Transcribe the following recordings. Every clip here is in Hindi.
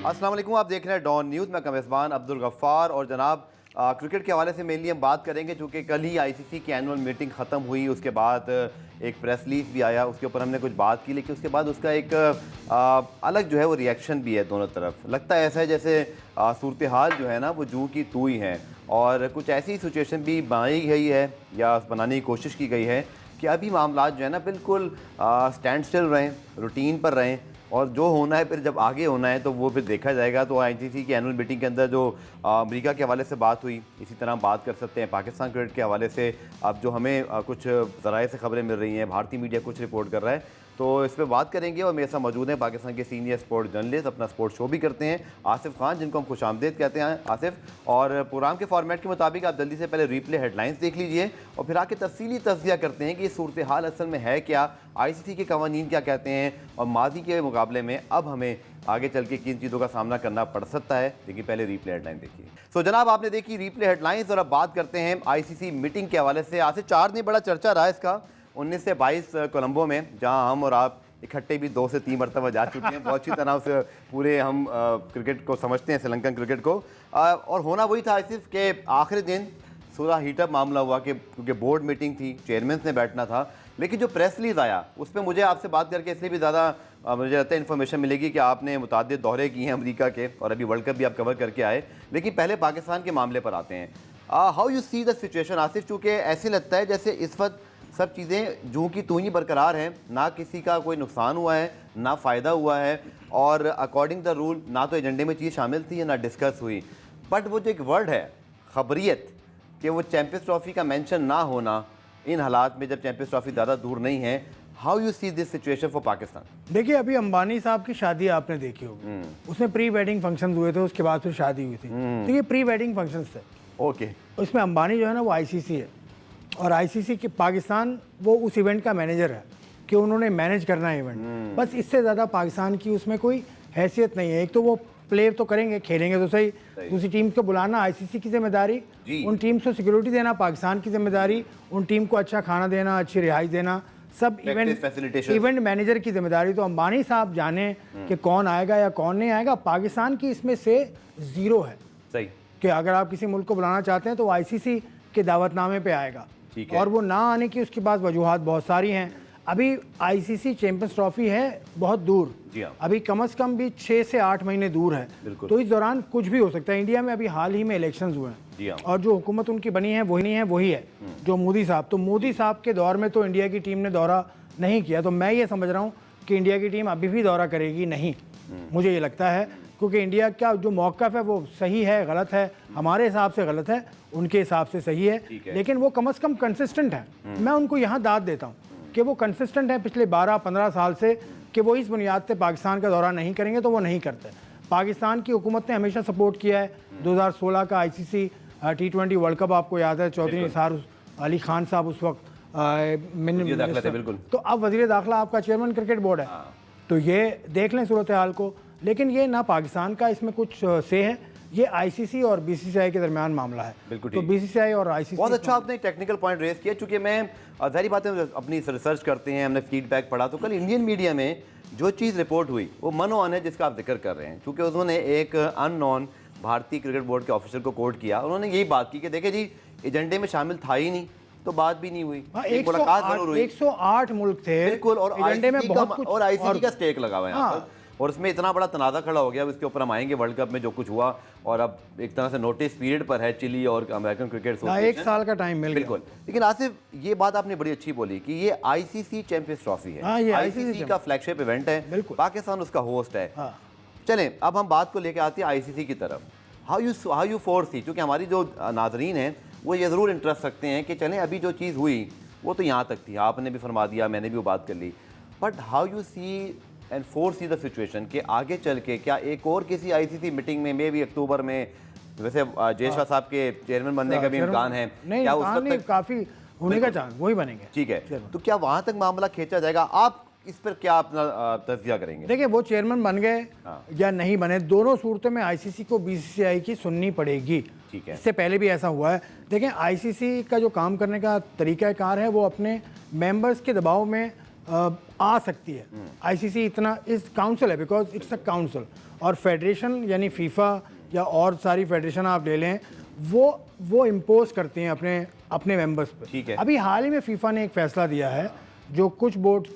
अस्सलाम वालेकुम, आप देख रहे हैं डॉन न्यूज़। मैं कमेज़बान अब्दुल गफ़्फ़ार और जनाब क्रिकेट के हवाले से मेनली हम बात करेंगे चूँकि कल ही आईसीसी की एनुअल मीटिंग ख़त्म हुई, उसके बाद एक प्रेस रिलीज़ भी आया, उसके ऊपर हमने कुछ बात की, लेकिन उसके बाद उसका एक अलग जो है वो रिएक्शन भी है दोनों तरफ। लगता है ऐसा है जैसे सूरत हाल जो है ना वो जूं की तू ही है, और कुछ ऐसी सिचुएशन भी बनाई गई है या बनाने की कोशिश की गई है कि अभी मामला जो है ना बिल्कुल स्टैंड स्टिल रहें, रूटीन पर रहें, और जो होना है फिर जब आगे होना है तो वो फिर देखा जाएगा। तो आईसीसी की एनुअल मीटिंग के अंदर जो अमेरिका के हवाले से बात हुई, इसी तरह हम बात कर सकते हैं पाकिस्तान क्रिकेट के हवाले से। अब जो हमें कुछ ज़राए से खबरें मिल रही हैं, भारतीय मीडिया कुछ रिपोर्ट कर रहा है, तो इस पर बात करेंगे। और मेरे साथ मौजूद हैं पाकिस्तान के सीनियर स्पोर्ट जर्नलिस्ट, अपना स्पोर्ट शो भी करते हैं, आसिफ खान, जिनको हम खुशामदीद कहते हैं आसिफ। और प्रोग्राम के फॉर्मेट के मुताबिक आप जल्दी से पहले रीप्ले हेडलाइंस देख लीजिए और फिर आके तफसीली तज्जिया करते हैं कि ये सूरत हाल असल में है क्या, आईसीसी के कवानीन क्या कहते हैं, और माजी के मुकाबले में अब हमें आगे चल के किन चीज़ों का सामना करना पड़ सकता है। लेकिन पहले रीप्ले हेडलाइन देखिए। सो जनाब, आपने देखी रीप्ले हेडलाइंस और अब बात करते हैं आईसीसी मीटिंग के हवाले से। आज से 4 दिन बड़ा चर्चा रहा इसका, 19 से 22 कोलंबो में, जहां हम और आप इकट्ठे भी 2 से 3 मरतबा जा चुके हैं। बहुत अच्छी तरह से पूरे हम क्रिकेट को समझते हैं, श्रीलंकन क्रिकेट को। और होना वही था सिर्फ कि आखिरी दिन थोड़ा हीटअप मामला हुआ कि क्योंकि बोर्ड मीटिंग थी, चेयरमैन ने बैठना था। लेकिन जो प्रेस रिलीज़ आया उस पर मुझे आपसे बात करके इसलिए भी ज़्यादा मुझे लगता है इन्फॉर्मेशन मिलेगी कि आपने मुतादिद दौरे किए हैं अमेरिका के, और अभी वर्ल्ड कप भी आप कवर करके आए। लेकिन पहले पाकिस्तान के मामले पर आते हैं। How you see the situation Asif, चूँकि ऐसे लगता है जैसे इस वक्त सब चीज़ें जूं की तूं ही बरकरार हैं, ना किसी का कोई नुकसान हुआ है, ना फ़ायदा हुआ है, और अकॉर्डिंग द रूल ना तो एजेंडे में चीज़ शामिल थी ना डिस्कस हुई। बट वो जो एक वर्ड है खबरियत, कि वो चैंपियंस ट्रॉफी का मेंशन ना होना इन हालात में जब चैंपियंस ट्रॉफी ज़्यादा दूर नहीं है, how you see this situation for Pakistan? देखिए, अभी अंबानी साहब की शादी आपने देखी होगी, उसमें प्री वेडिंग फंक्शंस हुए थे, उसके बाद फिर शादी हुई थी। तो ये प्री वेडिंग फंक्शंस थे। ओके। उसमें अंबानी जो है ना वो आईसीसी है, और आईसीसी के पाकिस्तान वो उस इवेंट का मैनेजर है कि उन्होंने मैनेज करना है इवेंट। बस इससे ज़्यादा पाकिस्तान की उसमें कोई हैसियत नहीं है। एक तो वो प्ले तो करेंगे, खेलेंगे तो सही, दूसरी टीम को बुलाना आईसीसी की जिम्मेदारी, उन टीम्स को सिक्योरिटी देना पाकिस्तान की जिम्मेदारी, उन टीम को अच्छा खाना देना, अच्छी रिहाइश देना, सब इवेंट मैनेजर की जिम्मेदारी। तो अंबानी साहब जाने कि कौन आएगा या कौन नहीं आएगा, पाकिस्तान की इसमें से ज़ीरो है। सही कि अगर आप किसी मुल्क को बुलाना चाहते हैं तो आईसीसी के दावतनामे पे आएगा, और वो ना आने की उसके पास वजूहात बहुत सारी हैं। अभी आईसीसी चैंपियंस ट्रॉफी है बहुत दूर, अभी कम से कम भी 6 से 8 महीने दूर है, तो इस दौरान कुछ भी हो सकता है। इंडिया में अभी हाल ही में इलेक्शंस हुए हैं, और जो हुकूमत उनकी बनी है वही है जो मोदी साहब। तो मोदी साहब के दौर में तो इंडिया की टीम ने दौरा नहीं किया, तो मैं ये समझ रहा हूँ कि इंडिया की टीम अभी भी दौरा करेगी नहीं, मुझे ये लगता है, क्योंकि इंडिया का जो मौक़िफ़ है वो सही है, गलत है, हमारे हिसाब से गलत है, उनके हिसाब से सही है, लेकिन वो कम से कम कंसिस्टेंट है। मैं उनको यहाँ दाद देता हूँ कि वो कंसिस्टेंट है पिछले 12-15 साल से, कि वो इस बुनियाद पे पाकिस्तान का दौरा नहीं करेंगे तो वो नहीं करते। पाकिस्तान की हुकूमत ने हमेशा सपोर्ट किया है। 2016 का आईसीसी T20 वर्ल्ड कप आपको याद है, चौधरी निसार अली खान साहब उस वक्त तो अब वज़ीर दाखिला आपका चेयरमैन क्रिकेट बोर्ड है। तो ये देख लें सूरत हाल को। लेकिन ये ना पाकिस्तान का इसमें कुछ से है, ये आईसीसी और बीसीसीआई के दरमियान मामला है। बिल्कुल, तो बीसीसीआई और आईसीसी। बहुत अच्छा आपने टेक्निकल पॉइंट रेज किया, चूंकि मैं जाहिर बात है अपनी रिसर्च करते हैं, हमने फीडबैक पढ़ा, तो कल इंडियन मीडिया में जो चीज़ रिपोर्ट हुई वो मनोअन है जिसका आप जिक्र कर रहे हैं। चूँकि उन्होंने एक अननोन भारतीय क्रिकेट बोर्ड के ऑफिसर को कोट किया, उन्होंने यही बात की कि देखिए जी एजेंडे में शामिल था ही नहीं, तो बात भी नहीं हुई, एक मुलाकात जरूर हुई। 108 मुल्क थे बिल्कुल, और एजेंडे में बहुत कुछ, और आईसीसी का स्टेक लगा हुआ है यहाँ पर, और उसमें इतना बड़ा तनाज़ा खड़ा हो गया। इसके ऊपर हम आएंगे वर्ल्ड कप में जो कुछ हुआ, और अब एक तरह से नोटिस पीरियड पर है चिली और अमेरिकन क्रिकेट एसोसिएशन, 1 साल का टाइम मिल गया। बिल्कुल। लेकिन आसिफ, ये बात आपने बड़ी अच्छी बोली कि ये आईसीसी चैंपियंस ट्रॉफी है, ये आईसीसी का फ्लैगशिप इवेंट है, पाकिस्तान उसका होस्ट है। चलें, अब हम बात को लेकर आते हैं आईसीसी की तरफ। हाउ यू फोरसी, क्योंकि हमारी जो नाजरीन हैं वो ये ज़रूर इंटरेस्ट रखते हैं कि चलें अभी जो चीज़ हुई वो तो यहाँ तक थी, आपने भी फरमा दिया, मैंने भी वो बात कर ली, but how you see and foresee the situation कि आगे चल के क्या एक और किसी आईसीसी मीटिंग में मे भी अक्टूबर में, वैसे जयशाह साहब के चेयरमैन बनने का भी इम्कान है, क्या उस वक्त तक काफ़ी होने का चांस, वही बनेंगे, ठीक है, तो क्या वहाँ तक मामला खींचा जाएगा? आप इस पर क्या अपना तज्जिया करेंगे? देखिए, वो चेयरमैन बन गए या नहीं बने, दोनों सूरतों में आईसीसी को बीसीसीआई की सुननी पड़ेगी। ठीक है, इससे पहले भी ऐसा हुआ है। देखें, आईसीसी का जो काम करने का तरीकाकार है वो अपने मेंबर्स के दबाव में आ सकती है। आईसीसी इतना इस काउंसिल है बिकॉज इट्स अ काउंसिल, और फेडरेशन यानी फीफा या और सारी फेडरेशन आप ले लें वो इम्पोज करती हैं अपने अपने मेंबर्स पे। ठीक है। अभी हाल ही में फीफा ने एक फैसला दिया है जो कुछ बोर्ड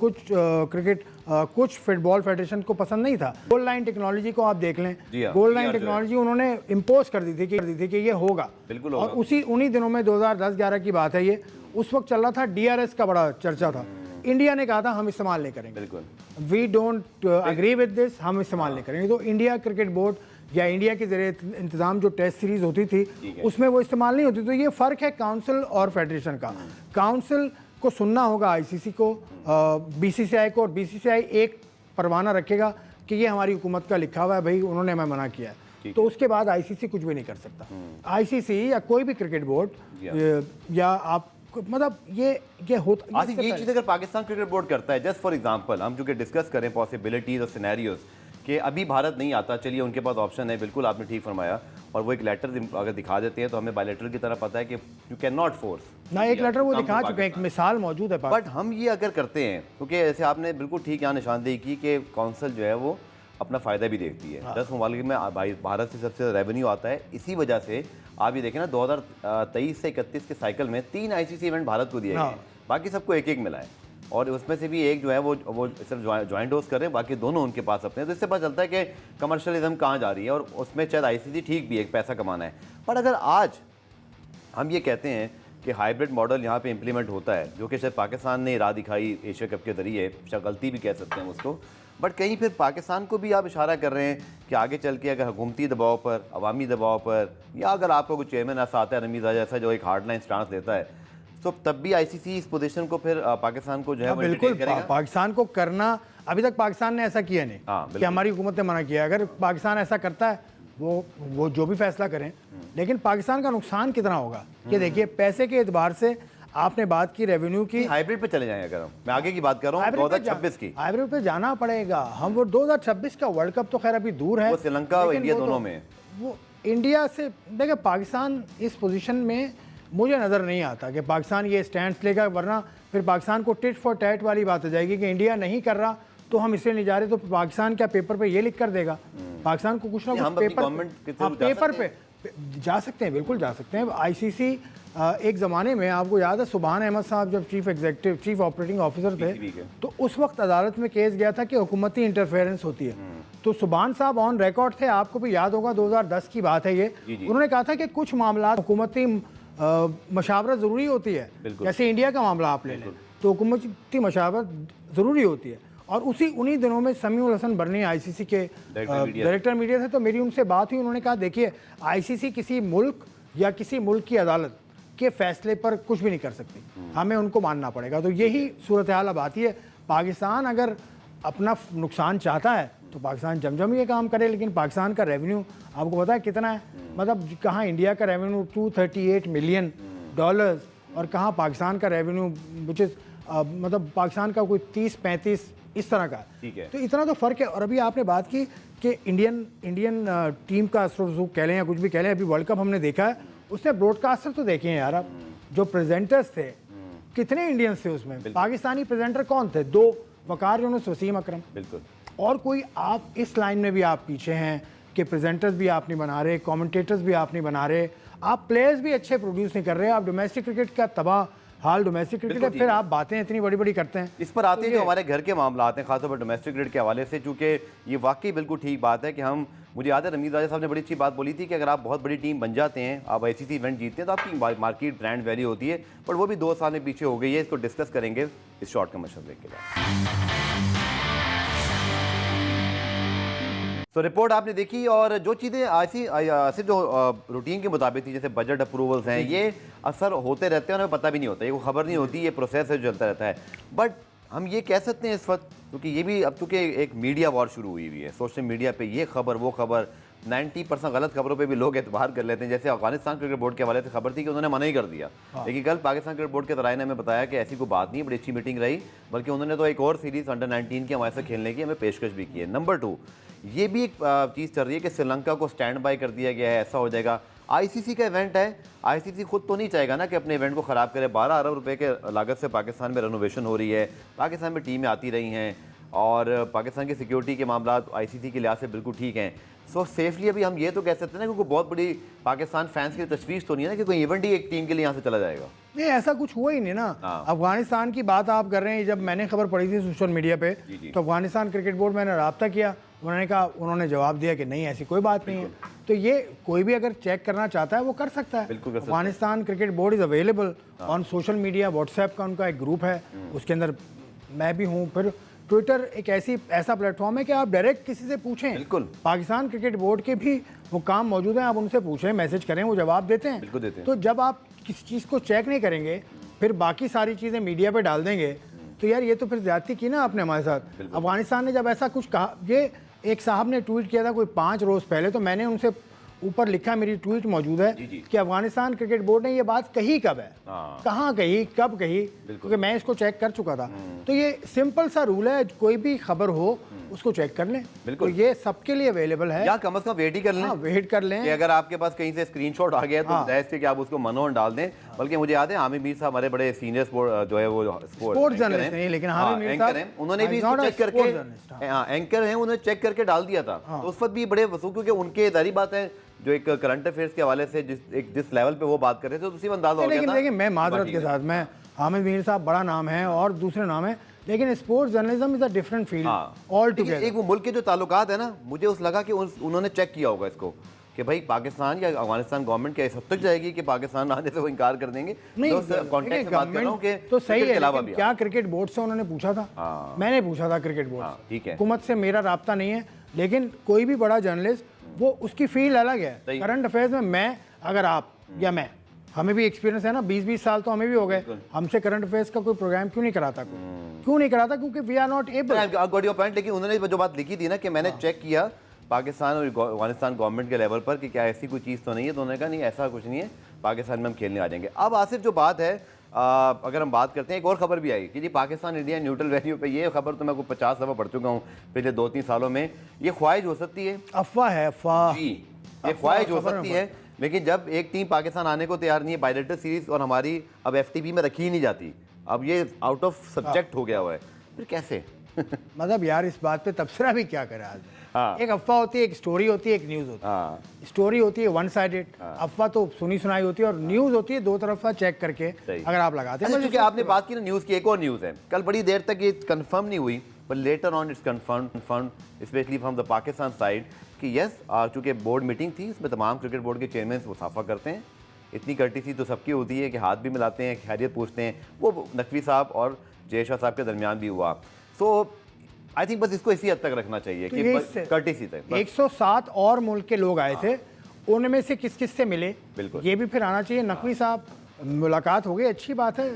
कुछ फुटबॉल फेडरेशन को पसंद नहीं था। गोल लाइन टेक्नोलॉजी को आप देख लें, गोल लाइन टेक्नोलॉजी उन्होंने इम्पोज कर दी थी कि ये होगा, बिल्कुल और उन्हीं दिनों में 2010-11 की बात है ये, उस वक्त चल रहा था डीआरएस का बड़ा चर्चा था। इंडिया ने कहा था हम इस्तेमाल नहीं करेंगे, बिल्कुल we don't agree with this, हम इस्तेमाल नहीं करेंगे। तो इंडिया क्रिकेट बोर्ड या इंडिया के जरिए इंतजाम जो टेस्ट सीरीज होती थी उसमें वो इस्तेमाल नहीं होती। तो ये फ़र्क है काउंसिल और फेडरेशन का। काउंसिल को सुनना होगा आईसीसी को, बीसीसीआई को, और बीसीसीआई एक परवाना रखेगा कि ये हमारी हुकूमत का लिखा हुआ है भाई, उन्होंने हमें मना किया है, तो उसके बाद आईसीसी कुछ भी नहीं कर सकता। आईसीसी या कोई भी क्रिकेट बोर्ड या आप मतलब ये होता ये चीज़ अगर पाकिस्तान क्रिकेट बोर्ड करता है, जस्ट फॉर एग्जांपल हम जो कि डिस्कस करें पॉसिबिलिटीज और सिनेरियोज कि अभी भारत नहीं आता, चलिए उनके पास ऑप्शन है, बिल्कुल आपने ठीक फरमाया, और वो एक लेटर अगर दिखा देते हैं तो हमें बायलैटरल की तरह पता है कि यू कैन नॉट फोर्स ना, एक लेटर वो दिखा चुके हैं, एक मिसाल मौजूद है। बट हम ये अगर करते हैं, क्योंकि ऐसे आपने बिल्कुल ठीक यहाँ निशानदेही की कि काउंसिल जो है वो अपना फ़ायदा भी देखती है। 10 ममालिक में भारत से सबसे ज़्यादा रेवेन्यू आता है, इसी वजह से आप ये देखें ना 2023 से 31 के साइकिल में 3 आईसीसी इवेंट भारत को दिए गए, बाकी सबको एक एक मिला है, और उसमें से भी एक जो है वो सिर्फ ज्वाइंट होस्ट कर रहे हैं, बाकी दोनों उनके पास अपने। तो इससे पता चलता है कि कमर्शलिज्म कहाँ जा रही है, और उसमें शायद आईसीसी ठीक भी एक पैसा कमाना है। पर अगर आज हम ये कहते हैं कि हाइब्रिड मॉडल यहाँ पे इम्प्लीमेंट होता है, जो कि शायद पाकिस्तान ने राह दिखाई एशिया कप के ज़रिए, शायद गलती भी कह सकते हैं उसको, बट कहीं फिर पाकिस्तान को भी आप इशारा कर रहे हैं कि आगे चल के अगर हुकूमती दबाव पर, अवामी दबाव पर, या अगर आपको कोई चेयरमैन ऐसा आता है रमीज़ जैसा जो एक हार्ड लाइन स्टांस लेता है, तो तब भी आईसीसी इस पोजीशन को फिर पाकिस्तान को जो है बिल्कुल पाकिस्तान को करना, अभी तक पाकिस्तान ने ऐसा किया नहीं कि हमारी हुकूमत ने मना किया। अगर पाकिस्तान ऐसा करता है वो जो भी फैसला करें, लेकिन पाकिस्तान का नुकसान कितना होगा ये देखिए। पैसे के एतबार से आपने बात की रेवेन्यू की, हाइब्रिड पे चले जाएं, अगर मैं आगे की बात कर रहा हूँ 2026 की, हाइब्रिड पे जाना पड़ेगा। हम वो 2026 का वर्ल्ड कप तो खैर अभी दूर है, श्रीलंका और इंडिया दोनों में, वो इंडिया से देखिए पाकिस्तान इस पोजीशन में मुझे नज़र नहीं आता कि पाकिस्तान ये स्टैंड लेगा, वरना फिर पाकिस्तान को टिट फॉर टैट वाली बात हो जाएगी कि इंडिया नहीं कर रहा तो हम इसलिए नहीं जा रहे, तो पाकिस्तान क्या पेपर पे ये लिख कर देगा? पाकिस्तान को कुछ ना कुछ पेपर पे जा सकते हैं, बिल्कुल जा सकते हैं। आईसीसी एक ज़माने में आपको याद है सुबहान अहमद साहब जब चीफ ऑपरेटिंग ऑफिसर थे, तो उस वक्त अदालत में केस गया था कि हुकूमती इंटरफेरेंस होती है। तो सुबहान साहब ऑन रिकॉर्ड थे, आपको भी याद होगा 2010 की बात है ये, उन्होंने कहा था कि कुछ मामला हुकूमती मशावरत ज़रूरी होती है, जैसे इंडिया का मामला आप ले लें तो हुकूमती मशावरत ज़रूरी होती है। और उन्हीं दिनों में समीउल हसन बर्नी आईसीसी के डायरेक्टर मीडिया थे, तो मेरी उनसे बात हुई, उन्होंने कहा देखिए आईसीसी किसी मुल्क या किसी मुल्क की अदालत के फैसले पर कुछ भी नहीं कर सकती, हमें उनको मानना पड़ेगा। तो यही सूरत हाल अब आती है। पाकिस्तान अगर अपना नुकसान चाहता है तो पाकिस्तान जमजम ये काम करे, लेकिन पाकिस्तान का रेवेन्यू आपको पता है कितना है? मतलब कहाँ इंडिया का रेवेन्यू $238 मिलियन और कहाँ पाकिस्तान का रेवेन्यू विच इज़ मतलब पाकिस्तान का कोई 30-35 इस तरह का। ठीक है, तो इतना तो फ़र्क है। और अभी आपने बात की कि इंडियन टीम का कह लें या कुछ भी कह लें, अभी वर्ल्ड कप हमने देखा है, उसने ब्रॉडकास्टर तो देखे हैं यार, आप जो प्रेजेंटर्स थे कितने इंडियंस थे उसमें, पाकिस्तानी प्रेजेंटर कौन थे? 2, वकार यूनुस, वसीम अकरम, बिल्कुल। और कोई आप इस लाइन में भी आप पीछे हैं कि प्रेजेंटर्स भी आप नहीं बना रहे, कमेंटेटर्स भी आप नहीं बना रहे, आप प्लेयर्स भी अच्छे प्रोड्यूस नहीं कर रहे, आप डोमेस्टिक क्रिकेट का तबाह हाल डोमेस्टिक क्रिकेट है, फिर आप बातें इतनी बड़ी बड़ी करते हैं। इस पर आते हैं जो हमारे घर के मामला आते हैं, खासतौर पर डोमेस्टिक क्रिकेट के हवाले से, चूँकि ये वाकई बिल्कुल ठीक बात है कि हम, मुझे याद है रमीज़ राजा साहब ने बड़ी अच्छी बात बोली थी कि अगर आप बहुत बड़ी टीम बन जाते हैं, आप आईसीसी इवेंट जीतते हैं, तो आपकी मार्केट ब्रांड वैल्यू होती है, पर वो भी 2 साल में पीछे हो गई है। इसको डिस्कस करेंगे इस शॉर्ट कमर्शियल ब्रेक के बाद। तो रिपोर्ट आपने देखी, और जो चीज़ें ऐसी जो रूटीन के मुताबिक थी, जैसे बजट अप्रूवल्स हैं, ये असर होते रहते हैं और हमें पता भी नहीं होता, ये कोई खबर नहीं होती, ये प्रोसेस है जो चलता रहता है। बट हम ये कह सकते हैं इस वक्त, क्योंकि ये भी अब चूँकि एक मीडिया वॉर शुरू हुई है, सोशल मीडिया पे ये खबर वो खबर, 90% गलत खबरों पे भी लोग एतबार कर लेते हैं। जैसे अफगानिस्तान क्रिकेट बोर्ड के हवाले से खबर थी कि उन्होंने मना ही कर दिया, लेकिन कल पाकिस्तान क्रिकेट बोर्ड के ज़राए ने हमें बताया कि ऐसी कोई बात नहीं, बड़ी अच्छी मीटिंग रही, बल्कि उन्होंने तो एक और सीरीज़ अंडर 19 की हमारे साथ खेलने की हमें पेशकश भी की है। नंबर 2, ये भी एक चीज़ चल रही है कि श्रीलंका को स्टैंड बाय कर दिया गया है, ऐसा हो जाएगा। आईसीसी का इवेंट है, आईसीसी खुद तो नहीं चाहेगा ना कि अपने इवेंट को ख़राब करे। 12 अरब रुपए के लागत से पाकिस्तान में रेनोवेशन हो रही है, पाकिस्तान में टीमें आती रही हैं और पाकिस्तान की सिक्योरिटी के मामला आईसीसी के लिहाज से बिल्कुल ठीक हैं। सो सेफली अभी हम ये तो कह सकते हैं ना, क्योंकि बहुत बड़ी पाकिस्तान फैंस की तशवीश तो नहीं है ना कि कोई इवेंट ही एक टीम के लिए यहाँ से चला जाएगा। नहीं, ऐसा कुछ हुआ ही नहीं ना। अफगानिस्तान की बात आप कर रहे हैं, जब मैंने खबर पढ़ी थी सोशल मीडिया पे तो अफगानिस्तान क्रिकेट बोर्ड मैंने रब्ता किया, उन्होंने कहा, उन्होंने जवाब दिया कि नहीं ऐसी कोई बात नहीं है। तो ये कोई भी अगर चेक करना चाहता है वो कर सकता है। Afghanistan cricket board is available on social media, WhatsApp का उनका एक ग्रुप है, उसके अंदर मैं भी हूँ। फिर ट्विटर एक ऐसा प्लेटफॉर्म है कि आप डायरेक्ट किसी से पूछें। बिल्कुल, पाकिस्तान क्रिकेट बोर्ड के भी वो काम मौजूद हैं, आप उनसे पूछें, मैसेज करें, वो जवाब देते हैं। बिल्कुल देते हैं। तो जब आप किसी चीज़ को चेक नहीं करेंगे फिर बाकी सारी चीज़ें मीडिया पे डाल देंगे तो यार ये तो फिर ज्यादती की ना आपने हमारे साथ। अफगानिस्तान ने जब ऐसा कुछ कहा, ये एक साहब ने ट्वीट किया था कोई 5 रोज़ पहले, तो मैंने उनसे ऊपर लिखा, मेरी ट्वीट मौजूद है कि अफगानिस्तान क्रिकेट बोर्ड ने ये बात कही कब है, कहाँ कही, कब कही, क्योंकि मैं इसको चेक कर चुका था। तो ये सिंपल सा रूल है, कोई भी खबर हो उसको चेक कर लें। तो ये सबके लिए अवेलेबल है, या कम से कम वेट ही कर लें। वेट कर लें कि अगर आपके पास कहीं से स्क्रीनशॉट आ गया तो जायज़ है कि आप उसको मनोन डाल दें। बल्कि मुझे याद है आमिर मीर साहब हमारे बड़े सीनियर स्पोर्ट जो है वो स्पोर्ट्स जर्नलिस्ट नहीं, लेकिन आमिर मीर साहब उन्होंने भी चेक करके, एंकर हैं, उन्होंने चेक करके डाल दिया था। तो उस वक्त भी बड़े वसूल, क्योंकि उनके जारी बात है जो एक करंट अफेयर्स के हवाले से जिस लेवल पे वो बात कर रहे थे तो उसी में अंदाजा हो गया था। लेकिन मैं माजरत के साथ, मैं आमिर मीर साहब बड़ा नाम है और दूसरे नाम है, लेकिन sports journalism is a different field all together. एक वो मुल्क के जो ताल्लुकात है ना, मुझे उस लगा कि उन्होंने चेक किया होगा इसको कि भाई पाकिस्तान या अफगानिस्तान गवर्नमेंट क्या इस हद तक जाएगी कि पाकिस्तान आने से वो इनकार कर देंगे। नहीं, कॉन्टेक्स्ट में बात कर रहा हूं कि तो सही है, लेकिन क्या क्रिकेट बोर्ड से उन्होंने पूछा था? मैंने पूछा था क्रिकेट बोर्ड से, ठीक है, हुकूमत से मेरा राब्ता नहीं है। लेकिन कोई भी बड़ा जर्नलिस्ट, वो उसकी फील्ड अलग है। करंट अफेयर्स में मैं, अगर आप या मैं, हमें भी एक्सपीरियंस है ना, 20-20 साल तो हमें भी हो गए, हमसे करंट अफेयर्स का कोई प्रोग्राम क्यों नहीं कराता? क्यों नहीं कराता? क्योंकि we are not able. Point, लेकिन उन्होंने जो बात लिखी थी ना कि मैंने चेक किया पाकिस्तान और अफगानिस्तान गवर्नमेंट के लेवल पर कि क्या ऐसी कोई चीज़ तो नहीं है, तो उन्होंने कहा नहीं ऐसा कुछ नहीं है, पाकिस्तान में हम खेलने आ जाएंगे। अब आसिफ जो बात है, अगर हम बात करते हैं, एक और खबर भी आई कि जी पाकिस्तान इंडिया न्यूट्रल वैल्यू पे, ये खबर तो मैं को 50 दफ़ा पढ़ चुका हूँ पिछले 2-3 सालों में। ये ख्वाहिश हो सकती है, अफवाह है, अफवाह जी, ये ख्वाहिश हो सकती है, लेकिन जब एक टीम पाकिस्तान आने को तैयार नहीं है, बायलेटरल सीरीज और हमारी अब FTP में रखी ही नहीं जाती, अब ये आउट ऑफ सब्जेक्ट हो गया हुआ है, फिर कैसे? मतलब यार इस बात पे तबसरा भी क्या करे आदमी। एक अफवाह होती है, एक स्टोरी होती है, एक न्यूज़ होती है। स्टोरी होती है वन साइडेड, अफवाह तो सुनी सुनाई होती है, और न्यूज़ होती है दो तरफा चेक करके अगर आप लगाते हैं। क्योंकि आपने बात की ना न्यूज़ की, एक और न्यूज़ है, कल बड़ी देर तक ये कंफर्म नहीं हुई, पर later on it's confirm specially from the Pakistan side कि यस, चूँकि बोर्ड मीटिंग थी, इसमें तमाम क्रिकेट बोर्ड के चेयरमैन मुसाफा करते हैं। इतनी कर्टिसी तो सबकी होती है कि हाथ भी मिलाते हैं, खैरियत पूछते हैं। वो नकवी साहब और जय शाह साहब के दरमियान भी हुआ। सो आई थिंक बस इसको इसी हद तक रखना चाहिए तो कि कर्टिसी तक। 107 और मुल्क के लोग आए थे, उनमें से किस किस से मिले, बिल्कुल ये भी फिर आना चाहिए। नकवी साहब मुलाकात हो गई, अच्छी बात है,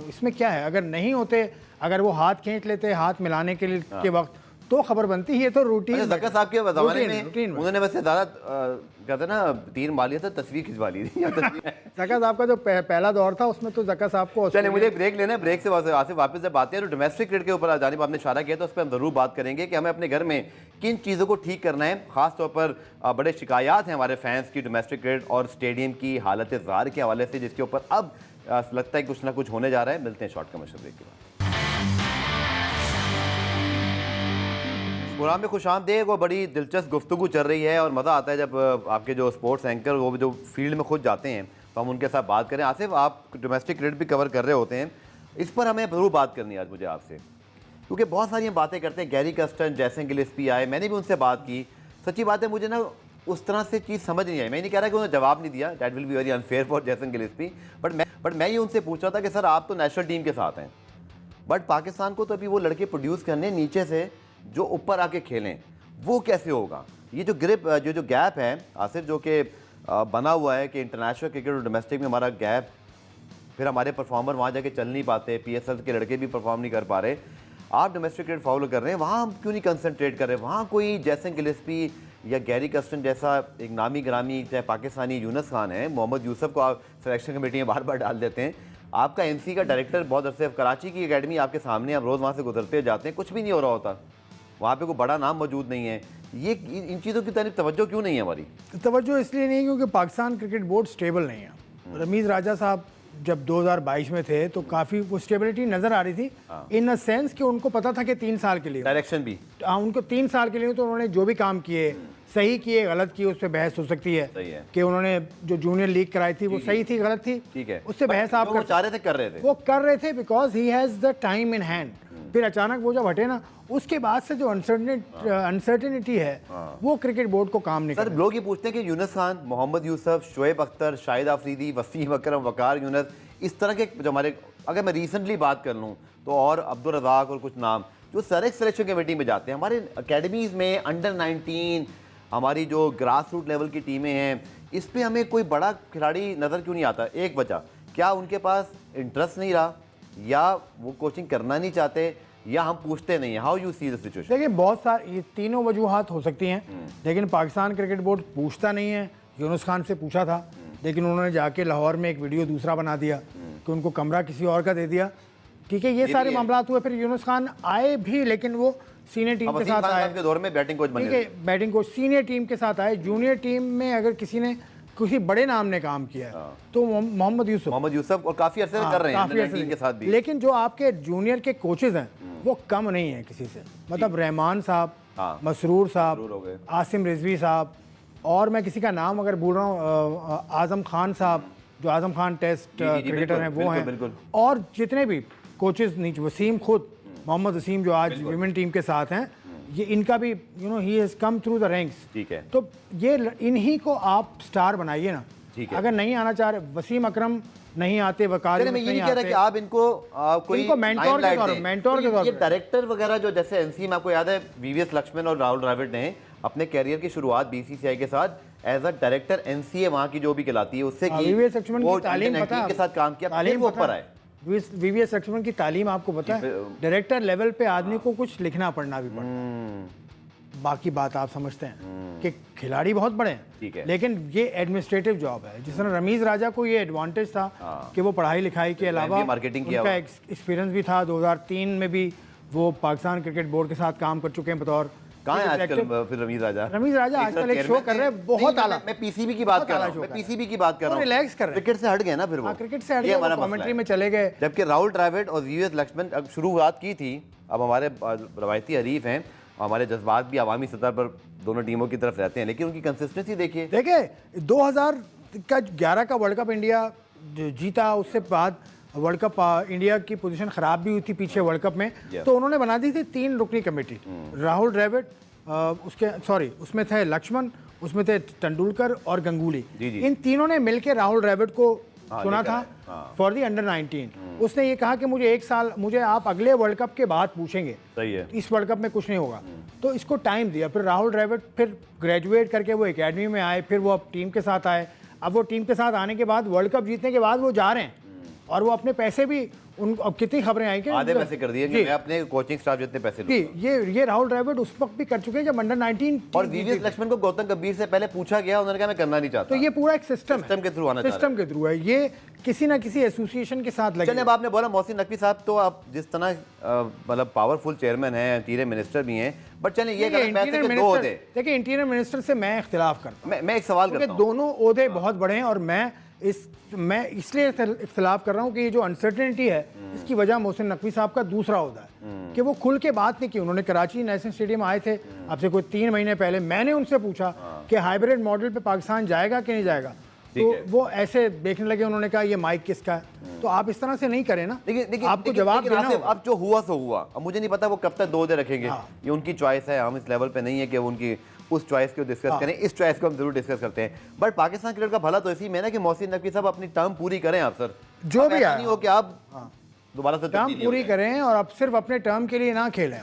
इसमें क्या है? अगर नहीं होते, अगर वो हाथ खींच लेते हाथ मिलाने के लिए के वक्त, तो खबर बनती है। तो रूटीन ज़का साहब के ज़माने में उन्होंने वैसे ज़्यादा कहते ना 3 मालिया था, तस्वीर खिंचवा ली थी। ज़का साहब का जो पहला दौर था उसमें तो ज़का साहब को। चलिए मुझे ब्रेक लेना है, ब्रेक से आसिफ वापस जब आते हैं तो डोमेस्टिक क्रिकेट के ऊपर जानिब आपने इशारा किया, तो उस पर हम ज़रूर बात करेंगे कि हमें अपने घर में किन चीज़ों को ठीक करना है। ख़ास तौर पर बड़े शिकायत हैं हमारे फैंस की डोमेस्टिक क्रिकेट और स्टेडियम की हालत ज़ार के हवाले से, जिसके ऊपर अब लगता है कुछ ना कुछ होने जा रहा है। मिलते हैं शॉर्ट कमर्शियल ब्रेक के बाद। प्रोग्राम में खुशामदीद। वो बड़ी दिलचस्प गुफ्तगू चल रही है और मज़ा आता है जब आपके जो स्पोर्ट्स एंकर वो जो फील्ड में खुद जाते हैं तो हम उनके साथ बात करें। आसिफ, आप डोमेस्टिक क्रिकेट भी कवर कर रहे होते हैं, इस पर हमें ज़रूर बात करनी है आज मुझे आपसे, क्योंकि बहुत सारी हम बातें करते हैं। गैरी कस्टन, जैसन गिलेस्पी आए, मैंने भी उनसे बात की। सच्ची बात है, मुझे ना उस तरह से चीज़ समझ नहीं आई। मैं नहीं कह रहा कि उन्होंने जवाब नहीं दिया, that will be very unfair for जैसन गिलेस्पी, बट मैं ये उनसे पूछ रहा था कि सर आप तो नेशनल टीम के साथ हैं, बट पाकिस्तान को तो अभी वो लड़के प्रोड्यूस करने नीचे से जो ऊपर आके खेलें, वो कैसे होगा? ये जो ग्रिप जो गैप है आसिफ, जो कि बना हुआ है कि इंटरनेशनल क्रिकेट और डोमेस्टिक में हमारा गैप, फिर हमारे परफॉर्मर वहाँ जाके चल नहीं पाते, PSL के लड़के भी परफॉर्म नहीं कर पा रहे। आप डोमेस्टिक क्रिकेट फॉलो कर रहे हैं, वहाँ हम क्यों नहीं कंसंट्रेट कर रहे? वहाँ कोई जैसन गिलेस्पी या गैरी कस्टन जैसा एक नामी ग्रामी चाहे पाकिस्तानी यूनुस खान है, मोहम्मद यूसुफ को आप सिलेक्शन कमेटी में बार बार डाल देते हैं। आपका MC का डायरेक्टर बहुत अरसे कराची की एकेडमी आपके सामने, आप रोज़ वहाँ से गुजरते जाते हैं, कुछ भी नहीं हो रहा होता। वहाँ पे कोई बड़ा नाम मौजूद नहीं है, ये इन चीज़ों की तरफ तवज्जो क्यों नहीं है हमारी? तवज्जो इसलिए नहीं क्योंकि पाकिस्तान क्रिकेट बोर्ड स्टेबल नहीं है। रमीज़ राजा साहब जब 2022 में थे तो काफ़ी वो स्टेबिलिटी नज़र आ रही थी, इन अ सेंस कि उनको पता था कि 3 साल के लिए डायरेक्शन भी, उनको 3 साल के लिए, तो उन्होंने जो भी काम किए, सही किए गलत किए, उस पर बहस हो सकती है कि उन्होंने जो जूनियर लीग कराई थी वो सही थी गलत थी, ठीक है, उससे बहस आप कर रहे थे because he has the time in hand. फिर अचानक वो जब हटे ना, उसके बाद से जो अनसर्टेनिटी है वो क्रिकेट बोर्ड को काम नहीं सर। लोग ये पूछते हैं कि यूनुस खान, मोहम्मद यूसुफ, शोएब अख्तर, शाहिद आफरीदी, वसीम अकरम, वकार यूनुस, इस तरह के जो हमारे, अगर मैं रिसेंटली बात कर लूँ तो और अब्दुल रज़ाक और कुछ नाम जो सिलेक्शन कमेटी में जाते हैं, हमारे अकेडमीज़ में अंडर 19 हमारी जो ग्रास रूट लेवल की टीमें हैं, इस पर हमें कोई बड़ा खिलाड़ी नज़र क्यों नहीं आता? एक वजह क्या उनके पास इंटरेस्ट नहीं रहा, या वो कोचिंग करना नहीं चाहते, या हम पूछते नहीं हैं? How you see the situation? देखिए बहुत सारी ये तीनों वजूहात हो सकती हैं, लेकिन पाकिस्तान क्रिकेट बोर्ड पूछता नहीं है। यूनुस खान से पूछा था, लेकिन उन्होंने जाके लाहौर में एक वीडियो दूसरा बना दिया कि उनको कमरा किसी और का दे दिया। ठीक है, ये सारे मामला हुए। फिर यूनुस खान आए भी, लेकिन वो सीनियर टीम के साथ आए के दौर में बैटिंग कोच बने, ठीक है, बैटिंग कोच सीनियर टीम के साथ आए। जूनियर टीम में अगर किसी बड़े नाम ने काम किया है तो मोहम्मद यूसुफ, और काफी अरसे से कर रहे हैं टीम के साथ भी। लेकिन जो आपके जूनियर के कोचेज हैं वो कम नहीं है किसी से, मतलब रहमान साहब, मसरूर साहब, आसिम रिजवी साहब, और मैं किसी का नाम अगर बोल रहा हूँ, आजम खान साहब, जो आजम खान टेस्ट क्रिकेटर हैं वो हैं, और जितने भी कोचेज नीचे, वसीम खुद, मोहम्मद वसीम जो आज विमेन टीम के साथ हैं, ये इनका भी he has come through the ranks. ठीक है, तो ये इन्हीं को आप स्टार बनाइए ना। ठीक है, अगर नहीं आना चाह रहे, वसीम अकरम नहीं आते, वकार मैं ये नहीं कह रहा कि आप इनको कोई मेंटोर के तौर पे डायरेक्टर वगैरह, जो जैसे एनसी में आपको याद है वीवीएस लक्ष्मण और राहुल द्रविड़ ने अपने कैरियर की शुरुआत बीसीसीआई के साथ एज अ डायरेक्टर एनसीए वहाँ की जो भी कहलाती है उससे की, वीवीएस लक्ष्मण की तालीम पता है के साथ काम किया, फिर वो ऊपर आए। वीवीएस लक्ष्मण की तालीम आपको पता है, डायरेक्टर लेवल पे आदमी को कुछ लिखना पढ़ना भी पड़ता है। बाकी बात आप समझते हैं कि खिलाड़ी बहुत बड़े हैं, लेकिन ये एडमिनिस्ट्रेटिव जॉब है। जिस तरह रमीज राजा को ये एडवांटेज था कि वो पढ़ाई लिखाई के अलावा मार्केटिंग उनका एक्सपीरियंस भी था। 2003 में भी वो पाकिस्तान क्रिकेट बोर्ड के साथ काम कर चुके हैं बतौर। कहाँ है आजकल फिर रमीज राजा आजकल एक शो कर रहे हैं बहुत आला। मैं पीसीबी की बात कर रहा हूँ, रिलैक्स कर रहे हैं, क्रिकेट से हट गए ना, फिर वो क्रिकेट से हट गए, कमेंट्री में चले गए। जबकि राहुल द्रविड़ और वीवीएस लक्ष्मण अब शुरुआत की थी, अब हमारे रवायती हरीफ हैं, हमारे जज्बात भी अवामी सतह पर दोनों टीमों की तरफ रहते हैं, लेकिन उनकी कंसिस्टेंसी देखिए 2011 का वर्ल्ड कप इंडिया जीता, उससे बाद वर्ल्ड कप इंडिया की पोजीशन खराब भी हुई थी पीछे वर्ल्ड कप में, तो उन्होंने बना दी थी 3 रुकनी कमेटी। राहुल द्रविड़ उसमें थे लक्ष्मण, उसमें थे तेंदुलकर और गंगुली। इन तीनों ने मिलकर राहुल द्रविड़ को चुना था फॉर दी अंडर 19। उसने ये कहा कि मुझे आप अगले वर्ल्ड कप के बाद पूछेंगे, सही है, इस वर्ल्ड कप में कुछ नहीं होगा। तो इसको टाइम दिया। फिर राहुल द्रविड़ फिर ग्रेजुएट करके वो एकेडमी में आए, फिर वो अब टीम के साथ आए। अब वो टीम के साथ आने के बाद वर्ल्ड कप जीतने के बाद वो जा रहे हैं, और वो अपने पैसे भी अब कितनी खबरें आई कि आधे पैसे कर दिए कि मैं अपने कोचिंग स्टाफ जितने पैसे लूंगा। ये राहुल द्रविड़ उस वक्त भी कर चुके हैं जब अंडर 19। और वीवीएस लक्ष्मण को गौतम गंभीर से पहले पूछा गया, उन्होंने कहा मैं करना नहीं चाहता। तो ये पूरा एक सिस्टम के थ्रू आना, सिस्टम के थ्रू है, ये किसी ना किसी एसोसिएशन के साथ लगे। चलिए, अब आपने बोला मोहसिन नकवी साहब, तो आप जिस तरह मतलब पावरफुल चेयरमैन हैं, इंटीरियर मिनिस्टर भी हैं, बट चलिए ये देखिए इंटीरियर मिनिस्टर से मैं इख्तिलाफ करता हूँ। मैं एक सवाल करता हूँ, दोनों ओहदे बहुत बड़े हैं, और मैं इसलिए इख्तिलाफ कर रहा हूँ कि ये जो अनसर्टेनिटी है, इसकी वजह मोहसिन नकवी साहब का दूसरा ओहदा है कि वो खुल के बात नहीं की। उन्होंने कराची नेशनल स्टेडियम आए थे आपसे कोई 3 महीने पहले, मैंने उनसे पूछा कि हाइब्रिड मॉडल पे पाकिस्तान जाएगा कि नहीं जाएगा, तो वो ऐसे देखने लगे, उन्होंने कहा ये माइक किसका है। तो आप इस तरह से नहीं करें ना, आपको जवाब देना होगा। अब जो हुआ सो हुआ, अब मुझे नहीं पता वो कब तक 2 दे रखेंगे, ये उनकी चॉइस है। हम इस लेवल पे नहीं है कि उनकी उस चॉइस को डिस्कस करें, इस चॉइस को हम जरूर डिस्कस करते हैं। बट पाकिस्तान क्रिकेट का भला तो इसी में ना कि मोहसिन नकवी साहब अपनी टर्म पूरी करें। आप सर जो भी नहीं हो कि आप दोबारा से टर्म पूरी करें, और आप सिर्फ अपने टर्म के लिए ना खेलें,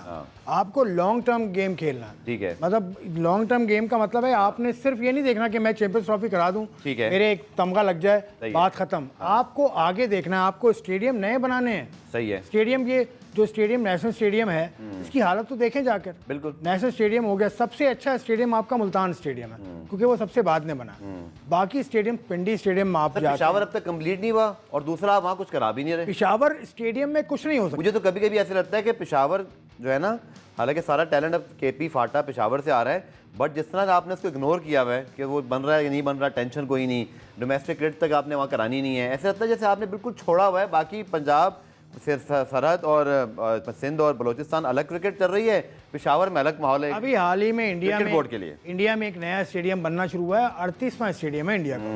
आपको लॉन्ग टर्म गेम खेलना है। ठीक है, मतलब लॉन्ग टर्म गेम का मतलब है आपने सिर्फ ये नहीं देखना कि मैं चैंपियंस ट्रॉफी करा दूं, ठीक है, मेरे एक तमगा लग जाए, बात खत्म। आपको आगे देखना है, आपको स्टेडियम नए बनाने हैं। सही है, स्टेडियम, ये जो स्टेडियम नेशनल स्टेडियम है, इसकी हालत तो देखें जाकर। बिल्कुल, नेशनल स्टेडियम हो गया, सबसे अच्छा स्टेडियम आपका मुल्तान स्टेडियम है, क्योंकि वो सबसे बाद में बना। बाकी स्टेडियम, पिंडी स्टेडियम में आप पेशावर अब तक कंप्लीट नहीं हुआ, और दूसरा वहाँ कुछ करा भी नहीं रहे। पेशावर स्टेडियम में कुछ नहीं हो सकता। मुझे तो कभी कभी ऐसा लगता है कि पेशावर जो है ना, हालांकि सारा टैलेंट अब केपी फाटा पेशावर से आ रहा है, बट जिस तरह आपने उसको इग्नोर किया हुआ है कि वो बन रहा है या नहीं बन रहा, टेंशन कोई नहीं, डोमेस्टिक क्रिकेट तक आपने वहाँ करानी नहीं है, ऐसा लगता है जैसे आपने बिल्कुल छोड़ा हुआ है। बाकी पंजाब सरहद और सिंध और बलूचिस्तान अलग क्रिकेट चल रही है, पेशावर में अलग माहौल है। अभी हाल ही में इंडिया में बोर्ड के लिए इंडिया में एक नया स्टेडियम बनना शुरू हुआ है, 38वां स्टेडियम है इंडिया का।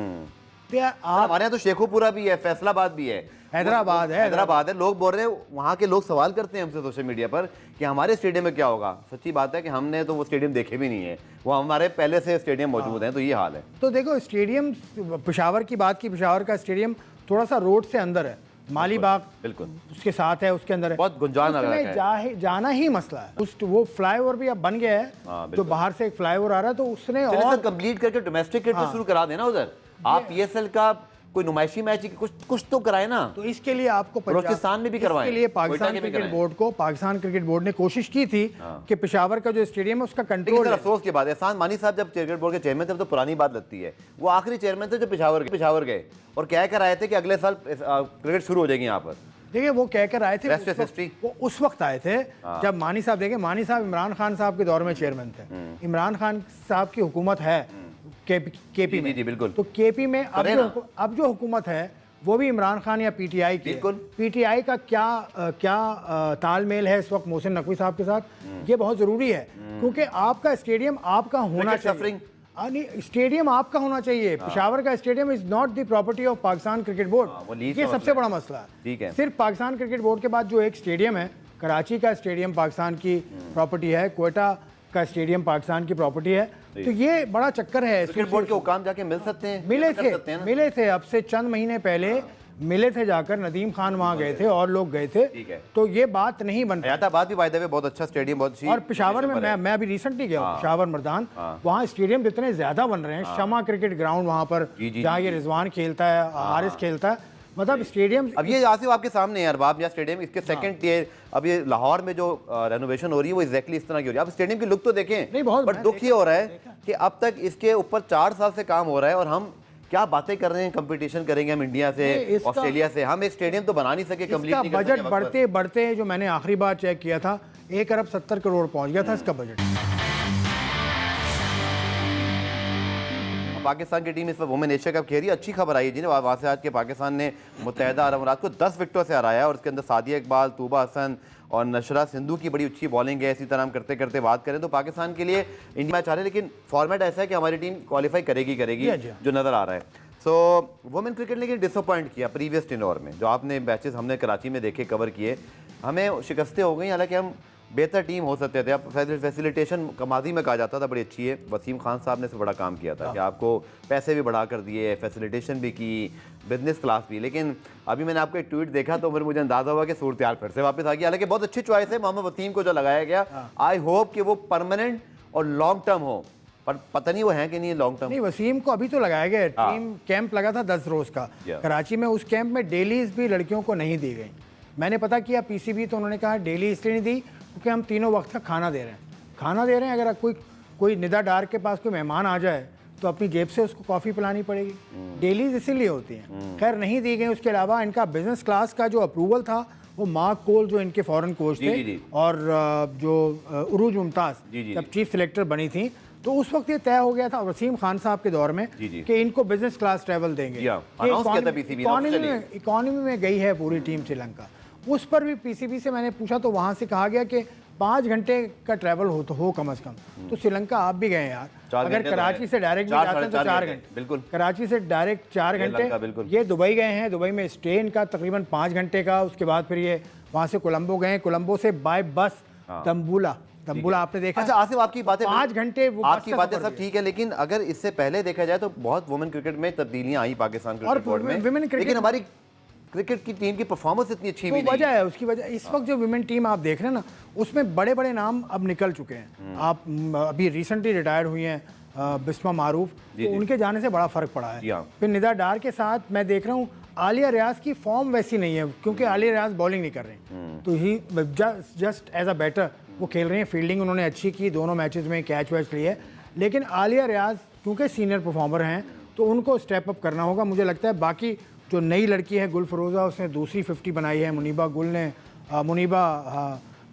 तो यार हमारे यहाँ तो शेखोपुरा भी है, फैसलाबाद भी है, हैदराबाद है। लोग बोल रहे हैं, वहाँ के लोग सवाल करते हैं हमसे सोशल मीडिया पर कि हमारे स्टेडियम में क्या होगा। सच्ची बात है कि हमने तो वो स्टेडियम देखे भी नहीं है, वो हमारे पहले से स्टेडियम मौजूद हैं, तो ये हाल है। तो देखो स्टेडियम, पेशावर की बात की, पेशावर का स्टेडियम थोड़ा सा रोड से अंदर है, माली बाग बिल्कुल उसके साथ है, उसके अंदर है, बहुत गुंजान जाना ही मसला है। उस वो फ्लाईओवर भी अब बन गया है, जो बाहर से एक फ्लाईओवर आ रहा है, तो उसने और कंप्लीट करके डोमेस्टिक क्रिकेट शुरू करा देना उधर। आप पीएसएल का कोई नुमाइशी मैच कुछ तो कराए ना, तो इसके लिए आपको बलूचिस्तान में भी करवाएं। इसके लिए पाकिस्तान क्रिकेट बोर्ड ने कोशिश की थी कि पेशावर का जो स्टेडियम है उसका कंट्रोल। अफसोस की बात है, एहसान मानी साहब जब क्रिकेट बोर्ड के चेयरमैन थे तो पुरानी बात लगती है, वो आखिरी चेयरमैन थे जो पेशावर गए और कह कर आए थे कि अगले साल क्रिकेट शुरू हो जाएगी यहाँ पर। देखिए वो कह कर आए थे, वो उस वक्त आए थे जब मानी साहब, देखिए मानी साहब इमरान खान साहब के दौर में चेयरमैन थे। इमरान खान साहब की हुकूमत है केपी में, जी बिल्कुल। तो केपी में अब जो हुकूमत है वो भी इमरान खान या पीटीआई की। पीटीआई का क्या तालमेल है इस वक्त मोहसिन नकवी साहब के साथ, ये बहुत ज़रूरी है, क्योंकि आपका स्टेडियम आपका होना चाहिए। स्टेडियम आपका होना चाहिए। पेशावर का stadium is not the property of Pakistan cricket board, ये सबसे बड़ा मसला है। सिर्फ पाकिस्तान क्रिकेट बोर्ड के बाद जो एक स्टेडियम है, कराची का स्टेडियम पाकिस्तान की प्रॉपर्टी है, कोयटा का स्टेडियम पाकिस्तान की प्रॉपर्टी है, तो ये बड़ा चक्कर है। क्रिकेट बोर्ड के हुकाम जाके मिल सकते हैं, मिले थे अब से चंद महीने पहले मिले थे, जाकर नदीम खान वहाँ गए थे और लोग गए थे, तो ये बात नहीं बन। हैदराबाद भी बाय द वे बहुत अच्छा स्टेडियम, बहुत अच्छी। और पेशावर में मैं अभी रिसेंटली गया हूँ, पेशावर मर्दान, वहाँ स्टेडियम इतने ज्यादा बन रहे हैं। शमा क्रिकेट ग्राउंड वहाँ पर, जहाँ ये रिजवान खेलता है, हारिस खेलता है, मतलब स्टेडियम। अब ये आसिफ आपके सामने है अरबाब या स्टेडियम, इसके सेकंड टियर, अब ये लाहौर में जो रेनोवेशन हो रही है वो एग्जैक्टली इस तरह की हो रही है। अब स्टेडियम की लुक तो देखें, नहीं बहुत, बट दुख ये हो रहा है कि अब तक इसके ऊपर 4 साल से काम हो रहा है और हम क्या बातें कर रहे हैं, कंपटीशन करेंगे हम इंडिया से, ऑस्ट्रेलिया से, हम एक स्टेडियम तो बना नहीं सके, कंप्लीट नहीं कर सके। बजट बढ़ते बढ़ते, जो मैंने आखिरी बार चेक किया था, 1 अरब 70 करोड़ पहुंच गया था इसका बजट। पाकिस्तान की टीम इस वक्त वुमेन एशिया कप खेल रही है। अच्छी खबर आई है जी, वहाँ से आज के पाकिस्तान ने मुत्तहिदा अरब अमारात को 10 विकेटों से हराया और उसके अंदर सादिया इकबाल, तूबा हसन और नशरा सिंधु की बड़ी अच्छी बॉलिंग है। इसी तरह हम करते करते बात करें तो पाकिस्तान के लिए इंडिया मैच आ रहे हैं, लेकिन फॉर्मेट ऐसा है कि हमारी टीम क्वालिफाई करेगी जो नज़र आ रहा है। सो वुमेन क्रिकेट लेकिन डिसअपॉइंट किया प्रीवियस टेन्योर में, जो आपने मैचेस हमने कराची में देखे, कवर किए, हमें शिकस्तें हो गई। हालांकि हम बेहतर टीम हो सकते थे। अब फैसिलिटेशन कमादी में कहा जाता था बड़ी अच्छी है, वसीम खान साहब ने से बड़ा काम किया था कि आपको पैसे भी बढ़ा कर दिए, फैसिलिटेशन भी की, बिजनेस क्लास भी। लेकिन अभी मैंने आपको एक ट्वीट देखा तो फिर मुझे अंदाजा हुआ कि सूरत हाल फिर से वापस आ गई। हालांकि बहुत अच्छी चॉइस है मोहम्मद वसीम को जो लगाया गया, आई होप कि वो परमानेंट और लॉन्ग टर्म हो, पर पता नहीं वो है कि नहीं लॉन्ग टर्म। नहीं, वसीम को अभी तो लगाया गया, टीम कैंप लगा था 10 रोज का कराची में, उस कैंप में डेलीज भी लड़कियों को नहीं दी गई। मैंने पता किया पीसीबी, तो उन्होंने कहा डेली इसलिए नहीं दी क्योंकि हम तीनों वक्त का खाना दे रहे हैं। अगर कोई निदा डार के पास कोई मेहमान आ जाए तो अपनी जेब से उसको कॉफ़ी पिलानी पड़ेगी। डेलीज इसीलिए होती हैं। खैर नहीं दी गई। उसके अलावा इनका बिजनेस क्लास का जो अप्रूवल था वो मार्क कोल, जो इनके फॉरेन कोच थे, और जो उरूज मुमताज़ जब चीफ सिलेक्टर बनी थी, तो उस वक्त ये तय हो गया था वसीम खान साहब के दौर में कि इनको बिजनेस क्लास ट्रैवल देंगे। इकॉनमी में गई है पूरी टीम श्रीलंका। उस पर भी पीसीबी से मैंने पूछा तो वहाँ से कहा गया कि 5 घंटे का ट्रैवल हो कम अज़ कम। तो श्रीलंका आप भी गए यार, अगर कराची से डायरेक्ट भी जाते हैं तो 4 घंटे, बिल्कुल कराची से डायरेक्ट 4 घंटे। ये दुबई गए हैं, दुबई में स्टे इनका तकरीबन 5 घंटे का। उसके बाद फिर ये वहाँ से कोलंबो गए, कोलंबो से बाय बस तंबुला आपने देखा। अच्छा आसिफ, आपकी बातें 5 घंटे, आपकी बातें सब ठीक है, लेकिन अगर इससे पहले देखा जाए तो बहुत वुमेन क्रिकेट में तब्दीलियां आई पाकिस्तान क्रिकेट बोर्ड में, लेकिन हमारी क्रिकेट की टीम की परफॉर्मेंस इतनी अच्छी भी नहीं। वजह है उसकी वजह, इस वक्त जो विमेन टीम आप देख रहे हैं ना, उसमें बड़े बड़े नाम अब निकल चुके हैं। आप अभी रिसेंटली रिटायर्ड हुई हैं बिस्मा मारूफ, तो उनके जाने से बड़ा फर्क पड़ा है। फिर निदा डार के साथ मैं देख रहा हूँ आलिया रियाज की फॉर्म वैसी नहीं है, क्योंकि आलिया रियाज बॉलिंग नहीं कर रही, तो ही जस्ट एज अ बैटर वो खेल रही हैं। फील्डिंग उन्होंने अच्छी की, दोनों मैचेस में कैच वैच लिए, लेकिन आलिया रियाज क्योंकि सीनियर परफॉर्मर हैं तो उनको स्टेप अप करना होगा मुझे लगता है। बाकी जो नई लड़की है गुल फरोज़ा, उसने दूसरी 50 बनाई है। मुनीबा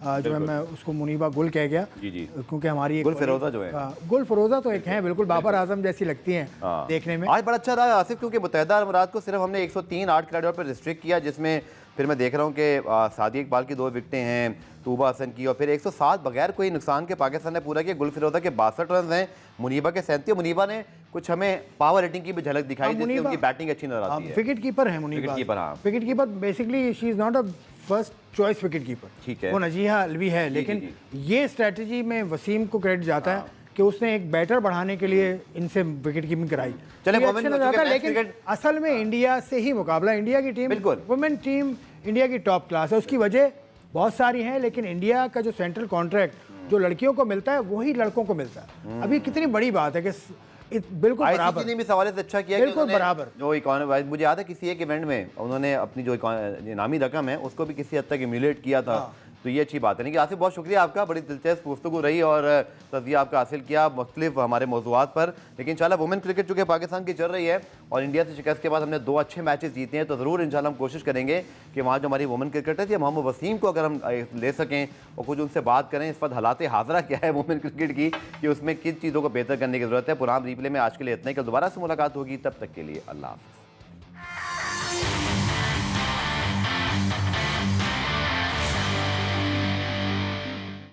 जो है मैं उसको मुनीबा गुल कह गया जी जी, क्योंकि हमारी गुल फिरोजा जो है, गुल फिरोजा तो एक है बिल्कुल बाबर आजम जैसी लगती हैं देखने में। आज बड़ा अच्छा रहा आसिफ, क्योंकि मुत्तहिदा अरब अमीरात को सिर्फ हमने 103 8 क्रेडिट पर रिस्ट्रिक्ट किया, जिसमें फिर मैं देख रहा हूँ कि सादिया इकबाल की 2 विकेटें हैं, तूबा हसन की, और फिर 107 बगैर कोई नुकसान के पाकिस्तान ने पूरा किया। गुल फिरोजा के 62 रन हैं, मुनीबा के 37। मुनीबा ने कुछ हमें पावर रेटिंग की भी झलक दिखाई, जिससे उनकी बैटिंग अच्छी नजर आती है। विकेट कीपर है Muneeba, wicket keeper basically she is not a first choice wicket keeper, ठीक है, वो नजीहा अलवी है, लेकिन ये स्ट्रेटजी में वसीम को क्रेडिट जाता है कि उसने एक बैटर बढ़ाने के लिए इनसे विकेट कीपिंग कराई। चलिए अच्छा नजर आता है, लेकिन असल में इंडिया से ही मुकाबला, इंडिया की टीम, वुमेन टीम इंडिया की टॉप क्लास है। उसकी वजह बहुत सारी हैं, लेकिन इंडिया का जो सेंट्रल कॉन्ट्रैक्ट जो लड़कियों को मिलता है वही लड़कों को मिलता है। अभी कितनी बड़ी बात है कि बिल्कुल बराबर ने भी सवाल से अच्छा किया, बिल्कुल बराबर। जो इकोनॉमी, मुझे याद है किसी एक इवेंट में उन्होंने अपनी जो इनामी रकम है उसको भी किसी हद तक इम्यूलेट किया था, तो ये अच्छी बात है। लेकिन आसिफ बहुत शुक्रिया आपका, बड़ी दिलचस्प गुफ्तगू रही और तज़किया आपका हासिल किया मुख्तलिफ हमारे मौज़ूआत पर। लेकिन इंशाल्लाह वुमेन क्रिकेट चूँकि पाकिस्तान की चल रही है और इंडिया से शिकस्त के बाद हमने 2 अच्छे मैचेस जीते हैं, तो ज़रूर इंशाल्लाह हम कोशिश करेंगे कि वहाँ जो हमारी वुमेन क्रिकेटर थी मोहम्मद वसीम को अगर हम ले सकें और कुछ उनसे बात करें इस वक्त हालात हाज़रा क्या है वुमेन क्रिकेट की, कि उसमें किन चीज़ों को बेहतर करने की ज़रूरत है। पुराना रिप्ले में आज के लिए इतना ही, कल दोबारा से मुलाकात होगी, तब तक के लिए अल्लाह हाफ़िज़।